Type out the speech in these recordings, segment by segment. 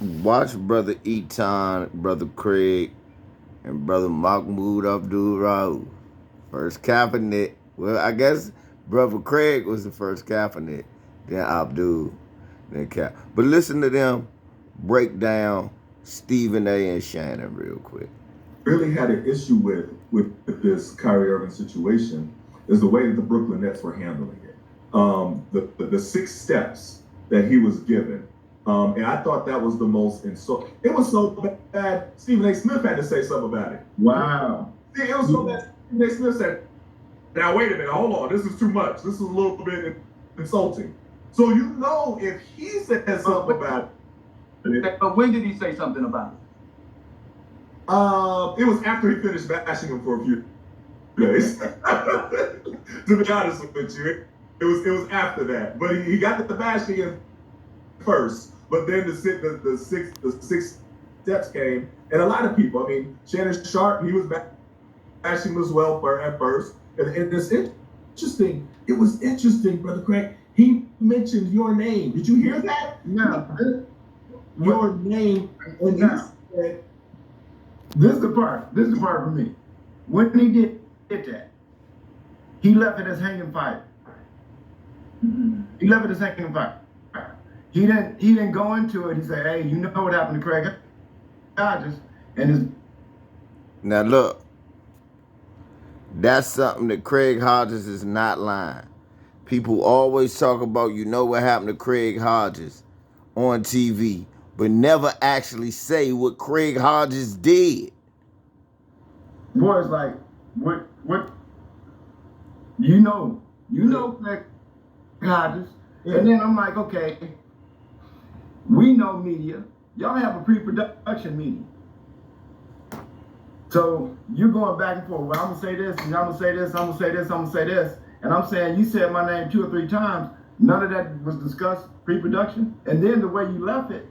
Watch Brother Etan, Brother Craig, and Brother Mahmoud Abdul-Rauf. First cabinet. Well, I guess Brother Craig was the first cabinet, then Abdul, then Cap. But listen to them break down Stephen A. and Shannon real quick. Really had an issue with this Kyrie Irving situation is the way that the Brooklyn Nets were handling it. The 6 steps that he was given. And I thought that was the most insulting. It was so bad, Stephen A. Smith had to say something about it. Wow. See, it was so bad, Stephen A. Smith said, now wait a minute, hold on, this is too much. This is a little bit insulting. So you know if he said something about it. But when did he say something about it? It was after he finished bashing him for a few days. To be honest with you, it was after that. But he got the bashing in first, but then the six steps came, and a lot of people. I mean, Shannon Sharp, he was bashing him as well at first, and it's interesting. It was interesting, Brother Craig. He mentioned your name. Did you hear that? No. Your name, and he said. This is the part for me. When he did that, he left it as hanging fire. He left it as hanging fire. He didn't go into it. He said, hey, you know what happened to Craig Hodges and his. Now look, that's something that Craig Hodges is not lying. People always talk about, you know what happened to Craig Hodges on TV, but never actually say what Craig Hodges did. Boys like, what, you know Craig Hodges. Yeah. And then I'm like, okay, we know media. Y'all have a pre-production meeting. So you're going back and forth. Well, I'm gonna say this, and I'm gonna say this, I'm gonna say this, I'm gonna say this. And I'm saying, you said my name 2 or 3 times. None of that was discussed pre-production. And then the way you left it,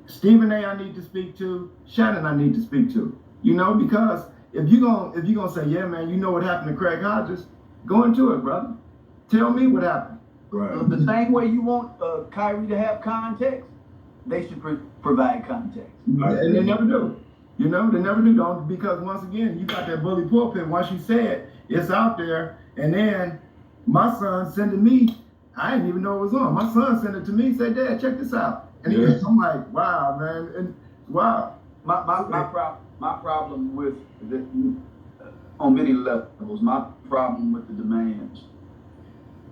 Stephen A. I need to speak to, Shannon I need to speak to. You know, because if you're gonna say, yeah, man, you know what happened to Craig Hodges, go into it, brother. Tell me what happened. Right. The same way you want Kyrie to have context, they should provide context. And they never do. You know, they never do, don't, because once again, you got that bully pulpit. Once you say it, it's out there. And then my son sent it to me. I didn't even know it was on. My son sent it to me, said, Dad, check this out. And I'm like, wow, man, and wow. My problem with on many levels, my problem with the demands.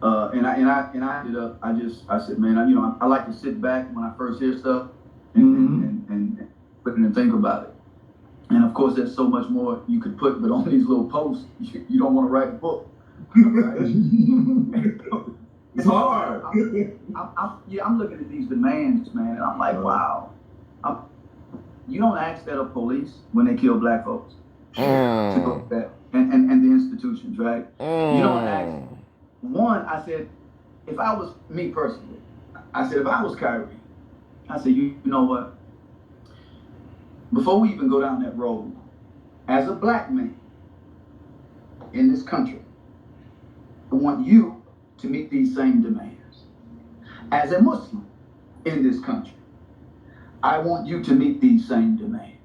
And I ended up, I said, man, I like to sit back when I first hear stuff and put it and think about it. And of course, there's so much more you could put, but on these little posts, you don't want to write a book. Right? It's hard. I'm looking at these demands, man, and I'm like, wow. You don't ask that of police when they kill black folks. And the institutions, right? You don't ask. One, I said, if I was me personally, I said, if I was Kyrie, I said, you know what? Before we even go down that road, as a black man in this country, I want you to meet these same demands. As a Muslim in this country, I want you to meet these same demands.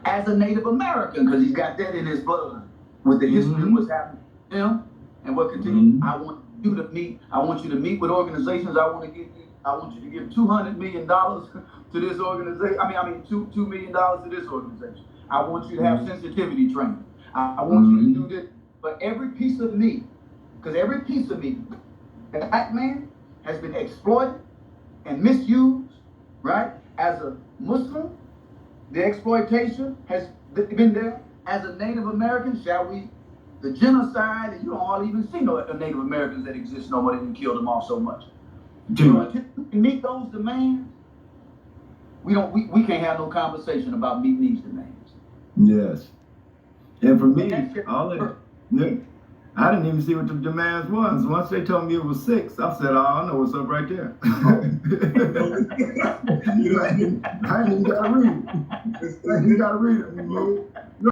As a Native American, because he's got that in his blood, with the history of what's happened to him and what continues, I want you to meet with organizations. I want you to give $200 million to this organization. I mean, $2 million to this organization. I want you to have sensitivity training. I want you to do this. But every piece of me, because every piece of me, the black man has been exploited and misused, right? As a Muslim, the exploitation has been there. As a Native American, the genocide, and you don't all even see no Native Americans that exist no more. They didn't kill them all so much. So until you can meet those demands, we can't have no conversation about meeting these demands. Yes. And for me, I didn't even see what the demands was. Once they told me it was 6, I said, oh, I know what's up right there. I ain't even got to read it. You got to read it.